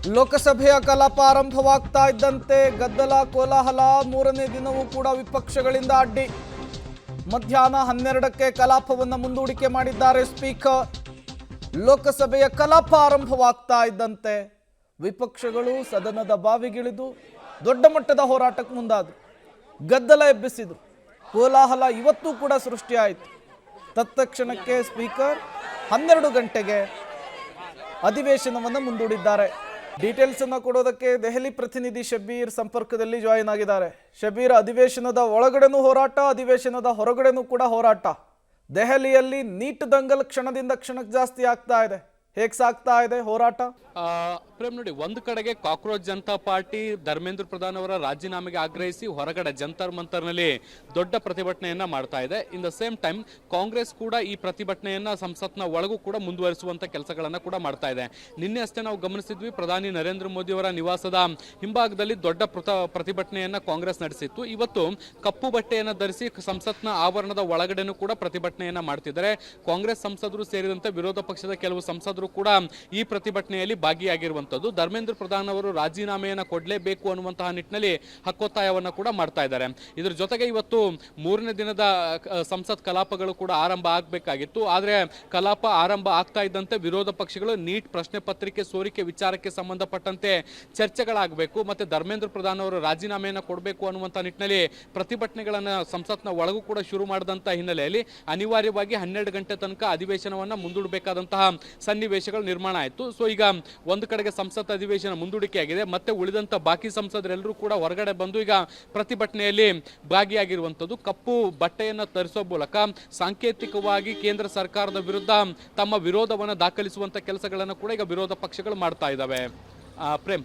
ಲೋಕಸಭೆಯ ಕಲಾಪ ಆರಂಭವಾಗ್ತಾ ಇದ್ದಂತೆ ಗದ್ದಲ ಕೋಲಾಹಲ ಮೂರನೇ ದಿನವೂ ಕೂಡ ವಿಪಕ್ಷಗಳಿಂದ ಅಡ್ಡಿ. ಮಧ್ಯಾಹ್ನ 12ಕ್ಕೆ ಕಲಾಪವನ್ನು ಮುಂದೂಡಿಕೆ ಮಾಡಿದ್ದಾರೆ ಸ್ಪೀಕರ್. ಲೋಕಸಭೆಯ ಕಲಾಪ ಆರಂಭವಾಗ್ತಾ ಇದ್ದಂತೆ ವಿಪಕ್ಷಗಳು ಸದನದ ಬಾವಿಗಿಳಿದು ದೊಡ್ಡ ಮಟ್ಟದ ಹೋರಾಟಕ್ಕೆ ಮುಂದಾದರು. ಗದ್ದಲ ಎಬ್ಬಿಸಿದರು. ಕೋಲಾಹಲ ಇವತ್ತೂ ಕೂಡ ಸೃಷ್ಟಿಯಾಯಿತು. ತತ್ಕ್ಷಣಕ್ಕೆ ಸ್ಪೀಕರ್ 12 ಗಂಟೆಗೆ ಅಧಿವೇಶನವನ್ನು ಮುಂದೂಡಿದ್ದಾರೆ. ಡೀಟೇಲ್ಸ್ ಅನ್ನು ಕೊಡೋದಕ್ಕೆ ದೆಹಲಿ ಪ್ರತಿನಿಧಿ ಶಬೀರ್ ಸಂಪರ್ಕದಲ್ಲಿ ಜಾಯಿನ್ ಆಗಿದ್ದಾರೆ. ಶಬೀರ್, ಅಧಿವೇಶನದ ಒಳಗಡೆನೂ ಹೋರಾಟ, ಅಧಿವೇಶನದ ಹೊರಗಡೆನೂ ಕೂಡ ಹೋರಾಟ. ದೆಹಲಿಯಲ್ಲಿ ನೀಟ್ ದಂಗಲ್ ಕ್ಷಣದಿಂದ ಕ್ಷಣಕ್ಕೆ ಜಾಸ್ತಿ ಆಗ್ತಾ ಇದೆ. ಹೇಗೆ ಸಾಗ್ತಾ ಇದೆ ಹೋರಾಟ? ಪ್ರೇಮ್ ನೋಡಿ, ಒಂದು ಕಡೆಗೆ ಕಾಕ್ರೋಚ್ ಜನತಾ ಪಾರ್ಟಿ ಧರ್ಮೇಂದ್ರ ಪ್ರಧಾನ್ ಅವರ ರಾಜೀನಾಮೆಗೆ ಆಗ್ರಹಿಸಿ ಹೊರಗಡೆ ಜಂತರ್ ಮಂತರ್ನಲ್ಲಿ ದೊಡ್ಡ ಪ್ರತಿಭಟನೆಯನ್ನ ಮಾಡ್ತಾ ಇದೆ. In the same time Congress ಕೂಡ ಈ ಪ್ರತಿಭಟನೆಯನ್ನ ಸಂಸತ್ನ ಒಳಗೂ ಕೂಡ ಮುಂದುವರಿಸುವಂತ ಕೆಲಸಗಳನ್ನ ಕೂಡ ಮಾಡ್ತಾ ಇದೆ. ನಿನ್ನೆ ಅಷ್ಟೇ ನಾವು ಗಮನಿಸಿದ್ವಿ, ಪ್ರಧಾನಿ ನರೇಂದ್ರ ಮೋದಿ ಅವರ ನಿವಾಸದ ಹಿಂಭಾಗದಲ್ಲಿ ದೊಡ್ಡ ಪ್ರತಿಭಟನೆಯನ್ನ ಕಾಂಗ್ರೆಸ್ ನಡೆಸಿತ್ತು. ಇವತ್ತು ಕಪ್ಪು ಬಟ್ಟೆಯನ್ನ ಧರಿಸಿ ಸಂಸತ್ನ ಆವರಣದ ಒಳಗಡೆನೂ ಕೂಡ ಪ್ರತಿಭಟನೆಯನ್ನ ಮಾಡ್ತಿದ್ದಾರೆ. ಕಾಂಗ್ರೆಸ್ ಸಂಸದರು ಸೇರಿದಂತೆ ವಿರೋಧ ಪಕ್ಷದ ಕೆಲವು ಸಂಸದರು ಕೂಡ ಈ ಪ್ರತಿಭಟನೆಯಲ್ಲಿ ಭಾಗಿಯಾಗಿರುವಂತದ್ದು. ಧರ್ಮೇಂದ್ರ ಪ್ರಧಾನ್ ಅವರು ರಾಜೀನಾಮೆಯನ್ನು ಕೊಡಲೇಬೇಕು ಅನ್ನುವಂತಹ ನಿಟ್ಟಿನಲ್ಲಿ ಹಕ್ಕೊತ್ತಾಯವನ್ನು ಕೂಡ ಮಾಡ್ತಾ ಇದ್ದಾರೆ. ಇದರ ಜೊತೆಗೆ ಇವತ್ತು ಮೂರನೇ ದಿನದ ಸಂಸತ್ ಕಲಾಪಗಳು ಕೂಡ ಆರಂಭ ಆಗಬೇಕಾಗಿತ್ತು. ಆದರೆ ಕಲಾಪ ಆರಂಭ ಆಗ್ತಾ ಇದ್ದಂತೆ ವಿರೋಧ ಪಕ್ಷಗಳು ನೀಟ್ ಪ್ರಶ್ನೆ ಪತ್ರಿಕೆ ಸೋರಿಕೆ ವಿಚಾರಕ್ಕೆ ಸಂಬಂಧಪಟ್ಟಂತೆ ಚರ್ಚೆಗಳಾಗಬೇಕು, ಮತ್ತೆ ಧರ್ಮೇಂದ್ರ ಪ್ರಧಾನ್ ಅವರು ರಾಜೀನಾಮೆಯನ್ನು ಕೊಡಬೇಕು ಅನ್ನುವಂತಹ ನಿಟ್ಟಿನಲ್ಲಿ ಪ್ರತಿಭಟನೆಗಳನ್ನು ಸಂಸತ್ನ ಒಳಗೂ ಕೂಡ ಶುರು ಮಾಡಿದಂತ ಹಿನ್ನೆಲೆಯಲ್ಲಿ ಅನಿವಾರ್ಯವಾಗಿ 12 ಗಂಟೆ ತನಕ ಅಧಿವೇಶನವನ್ನು ಮುಂದೂಡಬೇಕಾದಂತಹ ಸನ್ನಿವೇಶಗಳು ನಿರ್ಮಾಣ ಆಯಿತು. ಸೊ ಈಗ ಒಂದು ಕಡೆಗೆ ಸಂಸತ್ ಅಧಿವೇಶನ ಮುಂದೂಡಿಕೆ ಆಗಿದೆ, ಮತ್ತೆ ಉಳಿದಂತ ಬಾಕಿ ಸಂಸದರೆಲ್ಲರೂ ಕೂಡ ಹೊರಗಡೆ ಬಂದು ಈಗ ಪ್ರತಿಭಟನೆಯಲ್ಲಿ ಭಾಗಿಯಾಗಿರುವಂತದ್ದು. ಕಪ್ಪು ಬಟ್ಟೆಯನ್ನು ಧರಿಸುವ ಮೂಲಕ ಸಾಂಕೇತಿಕವಾಗಿ ಕೇಂದ್ರ ಸರ್ಕಾರದ ವಿರುದ್ಧ ತಮ್ಮ ವಿರೋಧವನ್ನು ದಾಖಲಿಸುವಂತ ಕೆಲಸಗಳನ್ನು ಕೂಡ ಈಗ ವಿರೋಧ ಪಕ್ಷಗಳು ಮಾಡ್ತಾ ಇದ್ದಾವೆ. ಪ್ರೇಮ್.